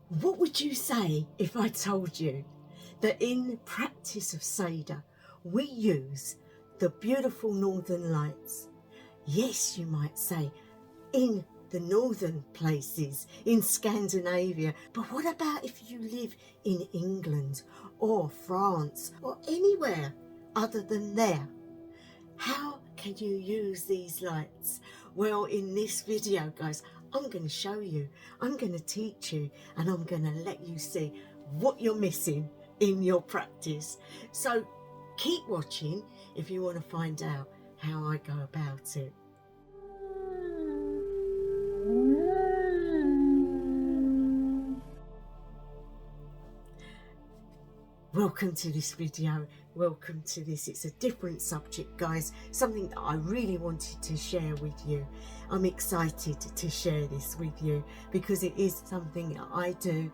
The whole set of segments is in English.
What would you say if I told you that in practice of Seder, we use the beautiful northern lights? Yes, you might say, in the northern places, in Scandinavia. But what about if you live in England or France or anywhere other than there? How can you use these lights? Well, in this video, guys, I'm going to show you, I'm going to teach you, and I'm going to let you see what you're missing in your practice. So keep watching if you want to find out how I go about it. Welcome to this video, welcome to this. It's a different subject, guys, something that I really wanted to share with you. I'm excited to share this with you because it is something that I do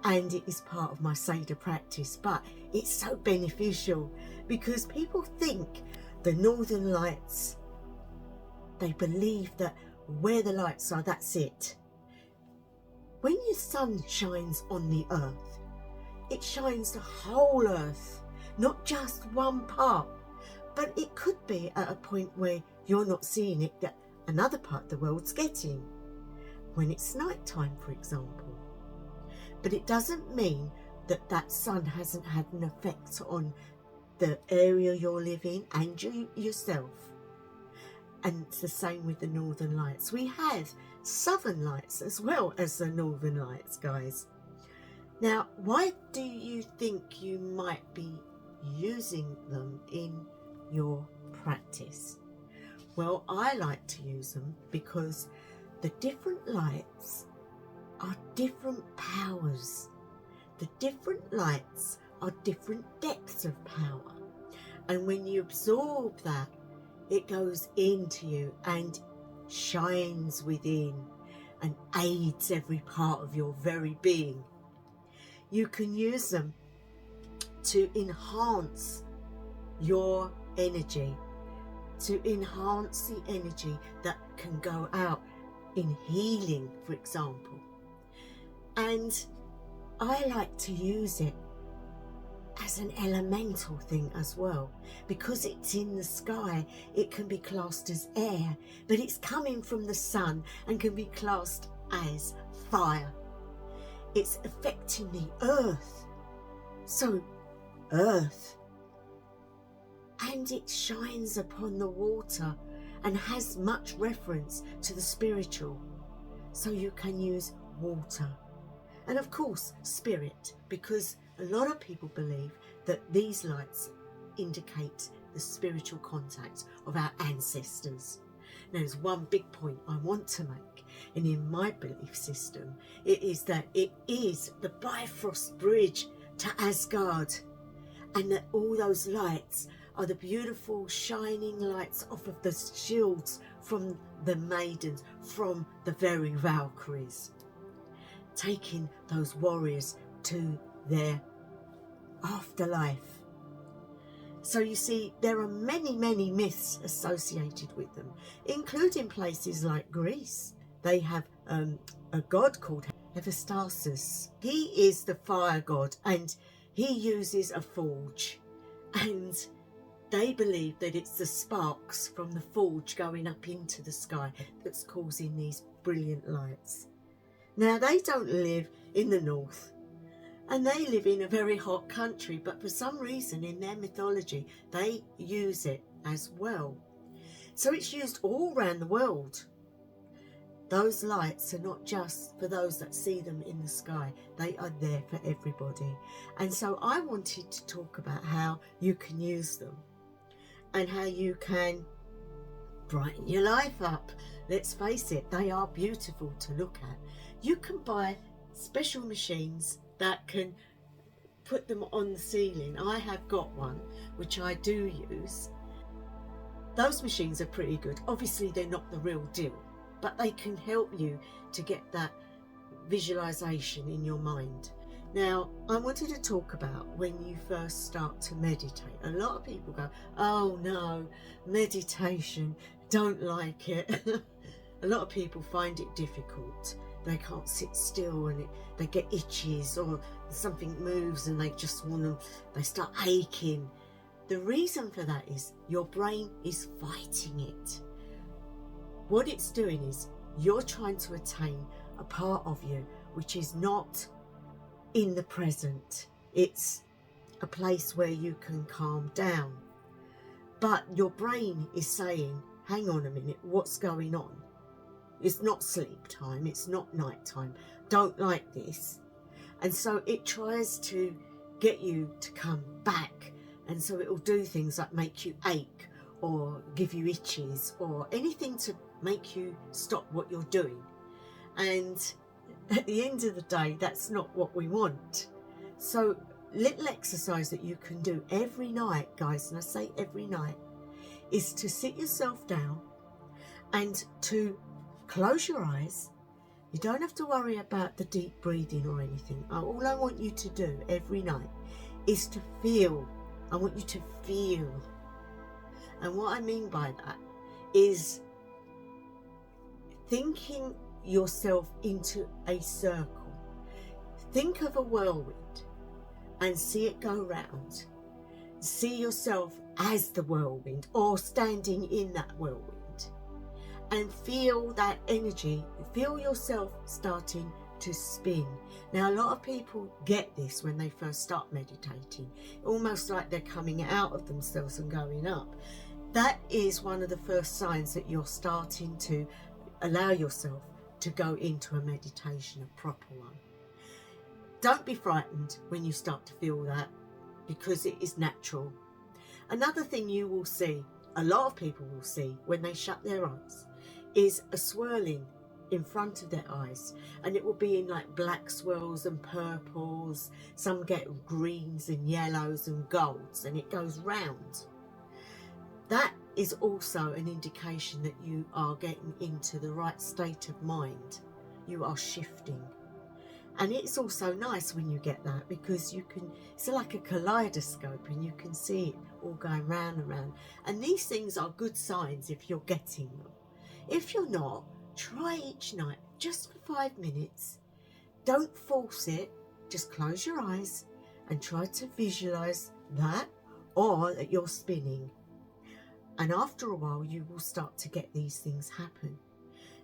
and it is part of my Seder practice, but it's so beneficial because people think the northern lights, they believe that where the lights are, that's it. When your sun shines on the earth, it shines the whole earth, not just one part. But it could be at a point where you're not seeing it that another part of the world's getting, when it's night time, for example. But it doesn't mean that that sun hasn't had an effect on the area you're living and you yourself. And it's the same with the northern lights. We have southern lights as well as the northern lights, guys. Now, why do you think you might be using them in your practice? Well, I like to use them because the different lights are different powers. The different lights are different depths of power. And when you absorb that, it goes into you and shines within and aids every part of your very being. You can use them to enhance your energy, to enhance the energy that can go out in healing, for example. And I like to use it as an elemental thing as well, because it's in the sky. It can be classed as air, but it's coming from the sun and can be classed as fire. It's affecting the earth, so earth, and it shines upon the water and has much reference to the spiritual, so you can use water and of course spirit, because a lot of people believe that these lights indicate the spiritual contact of our ancestors. Now, there's one big point I want to make, and in my belief system, it is that it is the Bifrost Bridge to Asgard, and that all those lights are the beautiful shining lights off of the shields from the maidens, from the very Valkyries, taking those warriors to their afterlife. So you see, there are many, many myths associated with them, including places like Greece. They have a god called Hephaestus. He is the fire god, and he uses a forge. And they believe that it's the sparks from the forge going up into the sky that's causing these brilliant lights. Now, they don't live in the north, and they live in a very hot country, but for some reason in their mythology they use it as well. So it's used all around the world. Those lights are not just for those that see them in the sky, they are there for everybody. And so I wanted to talk about how you can use them and how you can brighten your life up. Let's face it, they are beautiful to look at. You can buy special machines that can put them on the ceiling. I have got one which I do use. Those machines are pretty good. Obviously they're not the real deal, but they can help you to get that visualization in your mind. Now, I wanted to talk about when you first start to meditate. A lot of people go, oh no, meditation, don't like it. A lot of people find it difficult. they can't sit still, and they get itches, or something moves and they just they start aching. The reason for that is your brain is fighting it. What it's doing is you're trying to attain a part of you which is not in the present. It's a place where you can calm down. But your brain is saying, hang on a minute, what's going on? It's not sleep time, it's not night time. Don't like this. And so it tries to get you to come back. And so it will do things like make you ache, or give you itches, or anything to make you stop what you're doing. And at the end of the day, that's not what we want. So little exercise that you can do every night, guys, and I say every night, is to sit yourself down and to close your eyes. You don't have to worry about the deep breathing or anything. All I want you to do every night is to feel. I want you to feel. And what I mean by that is thinking yourself into a circle. Think of a whirlwind and see it go round. See yourself as the whirlwind, or standing in that whirlwind, and feel that energy. Feel yourself starting to spin. Now, a lot of people get this when they first start meditating, almost like they're coming out of themselves and going up. That is one of the first signs that you're starting to allow yourself to go into a meditation, a proper one. Don't be frightened when you start to feel that, because it is natural. Another thing you will see, a lot of people will see when they shut their eyes, is a swirling in front of their eyes, and it will be in like black swirls and purples. Some get greens and yellows and golds, and it goes round. That is also an indication that you are getting into the right state of mind. You are shifting. And it's also nice when you get that, because you can, it's like a kaleidoscope, and you can see it all going round and round. And these things are good signs if you're getting them. If you're not, try each night just for 5 minutes. Don't force it. Just close your eyes and try to visualize that, or that you're spinning. And after a while, you will start to get these things happen.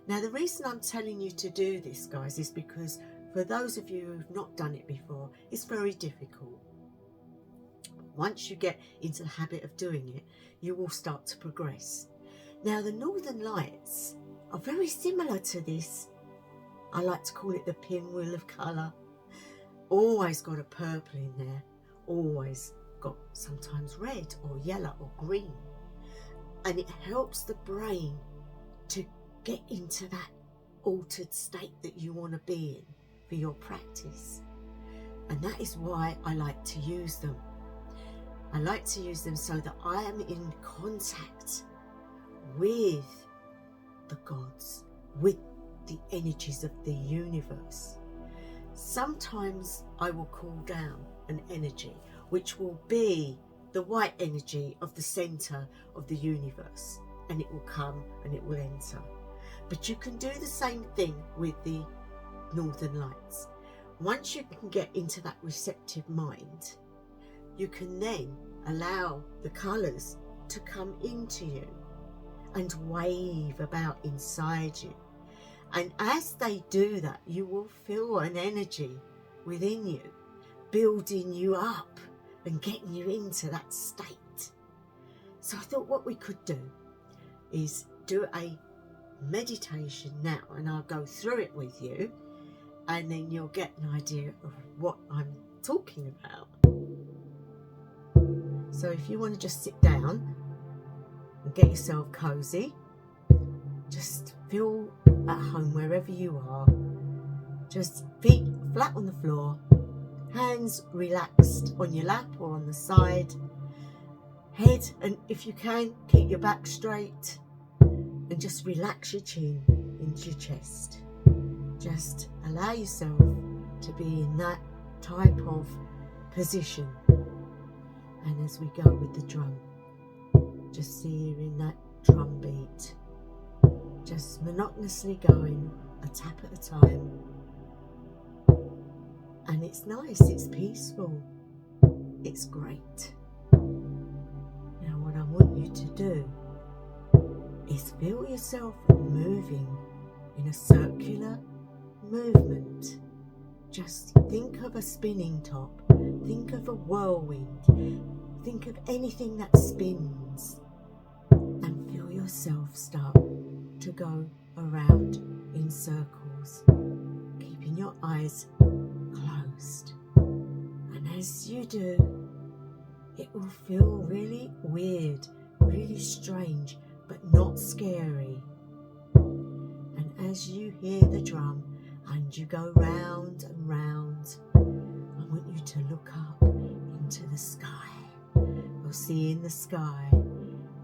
Now, the reason I'm telling you to do this, guys, is because for those of you who've not done it before, it's very difficult. Once you get into the habit of doing it, you will start to progress. Now, the Northern Lights are very similar to this. I like to call it the pinwheel of colour. Always got a purple in there. Always got sometimes red or yellow or green. And it helps the brain to get into that altered state that you want to be in for your practice. And that is why I like to use them. I like to use them so that I am in contact with the gods, with the energies of the universe. Sometimes I will call down an energy which will be the white energy of the center of the universe, and it will come and it will enter. But you can do the same thing with the Northern Lights. Once you can get into that receptive mind, you can then allow the colours to come into you and wave about inside you. And as they do that, you will feel an energy within you, building you up and getting you into that state. So I thought what we could do is do a meditation now, and I'll go through it with you, and then you'll get an idea of what I'm talking about. So if you want to just sit down and get yourself cozy, just feel at home wherever you are. Just feet flat on the floor, hands relaxed on your lap or on the side, head, and if you can, keep your back straight, and just relax your chin into your chest. Just allow yourself to be in that type of position. And as we go with the drum, just hearing that drum beat, just monotonously going a tap at a time. And it's nice, it's peaceful, it's great. Now what I want you to do is feel yourself moving in a circular movement. Just think of a spinning top, think of a whirlwind, think of anything that spins, and feel yourself start to go around in circles, keeping your eyes closed. And as you do, it will feel really weird, really strange, but not scary. And as you hear the drum and you go round and round, I want you to look up into the sky. You'll see in the sky,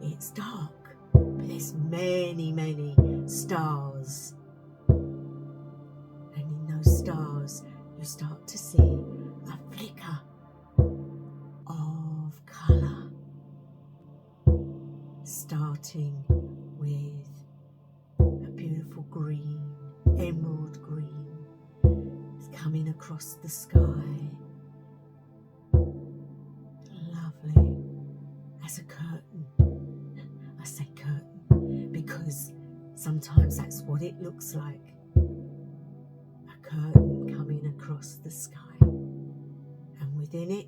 it's dark, but there's many, many stars. And in those stars, you start to see a flicker of colour, starting with a beautiful green, emerald green. It's coming across the sky, lovely as a curtain. I say curtain because sometimes that's what it looks like, a curtain coming across the sky, and within it,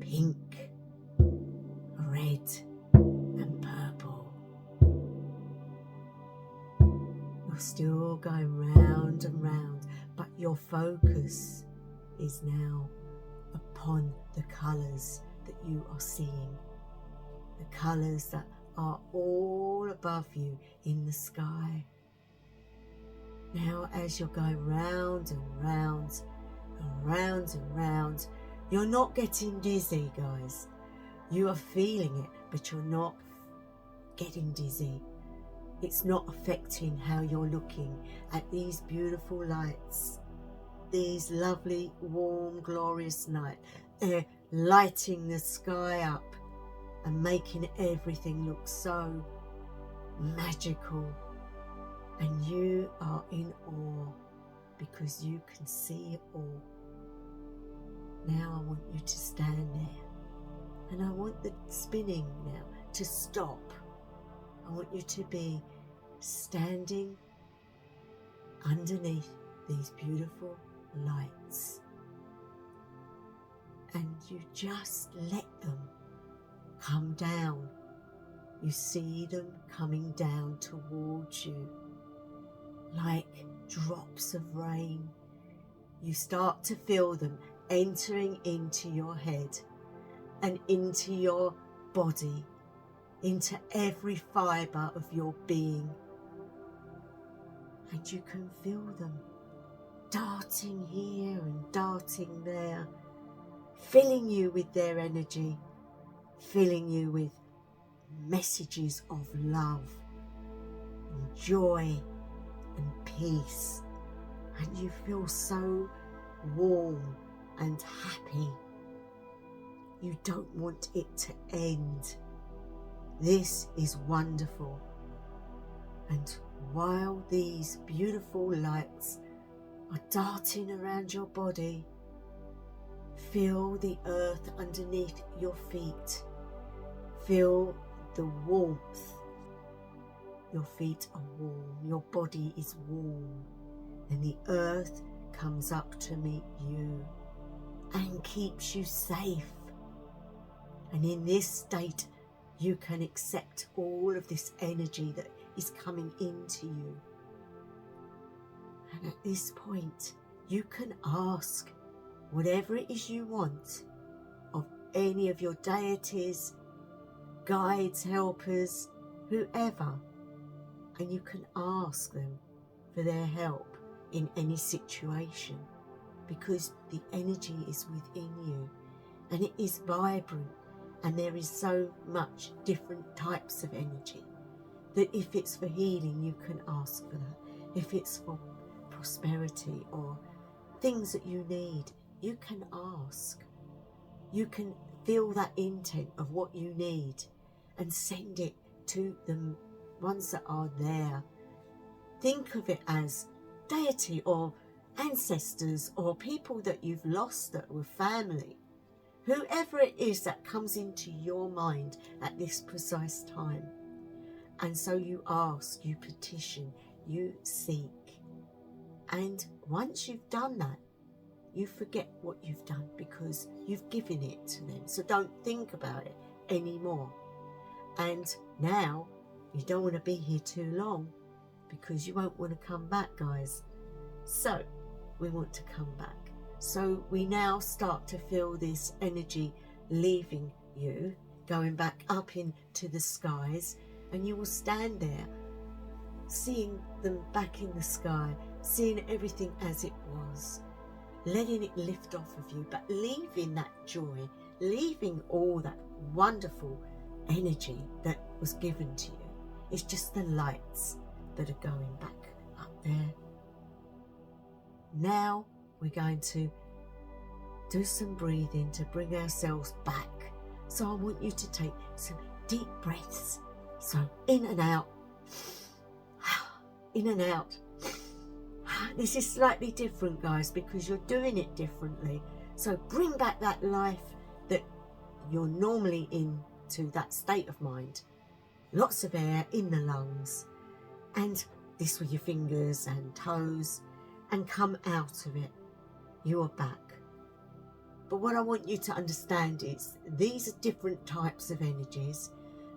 pink, red and purple. You're still going round and round, but your focus is now upon the colours that you are seeing, the colours that are all above you in the sky. Now as you're going round and round and round and round, you're not getting dizzy, guys. You are feeling it, but you're not getting dizzy. It's not affecting how you're looking at these beautiful lights, these lovely, warm, glorious nights. They're lighting the sky up and making everything look so magical. And you are in awe because you can see it all. Now I want you to stand there, and I want the spinning now to stop. I want you to be standing underneath these beautiful lights, and you just let them come down. You see them coming down towards you like drops of rain. You start to feel them entering into your head and into your body, into every fibre of your being. And you can feel them darting here and darting there, filling you with their energy, filling you with messages of love and joy and peace. And you feel so warm and happy. You don't want it to end. This is wonderful. And while these beautiful lights are darting around your body, feel the earth underneath your feet. Feel the warmth. Your feet are warm, your body is warm, and the earth comes up to meet you and keeps you safe. And in this state, you can accept all of this energy that is coming into you. And at this point, you can ask whatever it is you want of any of your deities, guides, helpers, whoever. And you can ask them for their help in any situation, because the energy is within you and it is vibrant, and there is so much different types of energy that if it's for healing, you can ask for that. If it's for prosperity or things that you need, you can ask. You can feel that intent of what you need and send it to the ones that are there. Think of it as deity or ancestors or people that you've lost that were family, whoever it is that comes into your mind at this precise time. And so you ask, you petition, you seek. And once you've done that, you forget what you've done because you've given it to them. So don't think about it anymore. And now you don't want to be here too long because you won't want to come back, guys. So we want to come back. So we now start to feel this energy leaving you, going back up into the skies, and you will stand there seeing them back in the sky, seeing everything as it was, letting it lift off of you, but leaving that joy, leaving all that wonderful energy that was given to you. It's just the lights that are going back up there. Now we're going to do some breathing to bring ourselves back. So I want you to take some deep breaths. So in and out, in and out. This is slightly different, guys, because you're doing it differently. So bring back that life that you're normally into, that state of mind. Lots of air in the lungs, and this with your fingers and toes, and come out of it. You are back. But what I want you to understand is these are different types of energies.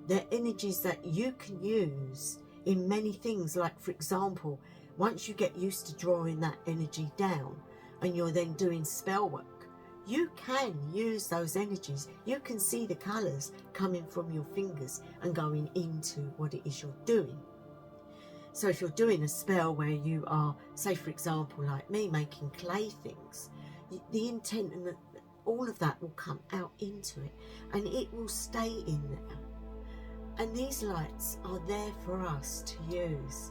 They're energies that you can use in many things. Like, for example, once you get used to drawing that energy down and you're then doing spell work, you can use those energies. You can see the colours coming from your fingers and going into what it is you're doing. So if you're doing a spell where you are, say for example, like me, making clay things, the intent and all of that will come out into it, and it will stay in there. And these lights are there for us to use,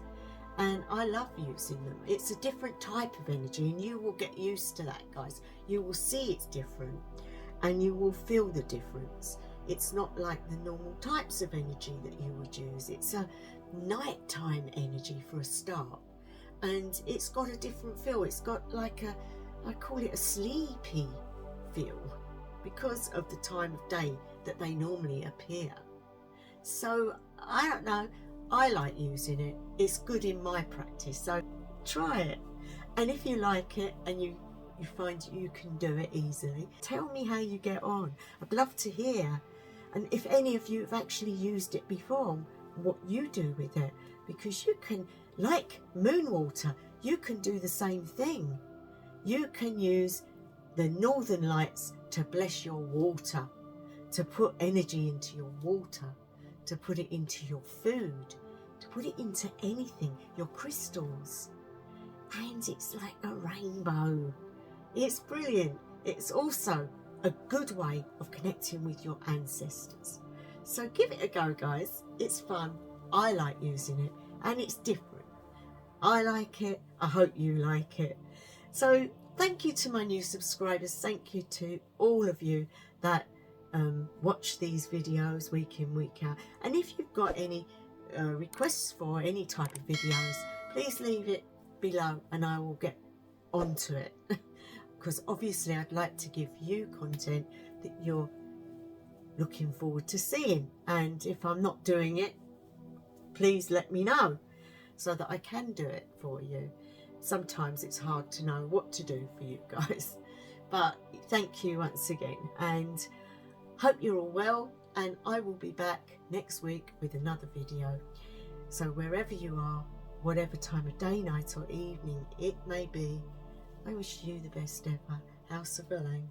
and I love using them. It's a different type of energy, and you will get used to that, guys. You will see it's different, and you will feel the difference. It's not like the normal types of energy that you would use. It's a nighttime energy for a start, and it's got a different feel. It's got like a, I call it a sleepy feel because of the time of day that they normally appear. So I don't know, I like using it. It's good in my practice, so try it. And if you like it and you find you can do it easily, tell me how you get on. I'd love to hear. And if any of you have actually used it before, what you do with it, because you can, like moon water, you can do the same thing. You can use the northern lights to bless your water, to put energy into your water, to put it into your food, to put it into anything, your crystals. And it's like a rainbow. It's brilliant. It's also a good way of connecting with your ancestors. So give it a go, guys. It's fun. I like using it, and it's different. I like it. I hope you like it. So thank you to my new subscribers. Thank you to all of you that watch these videos week in, week out. And if you've got any requests for any type of videos, please leave it below and I will get onto it. Because obviously I'd like to give you content that you're looking forward to seeing. And if I'm not doing it, please let me know so that I can do it for you. Sometimes it's hard to know what to do for you guys. But thank you once again, and hope you're all well, and I will be back next week with another video. So wherever you are, whatever time of day, night or evening it may be, I wish you the best ever. House of Elaine.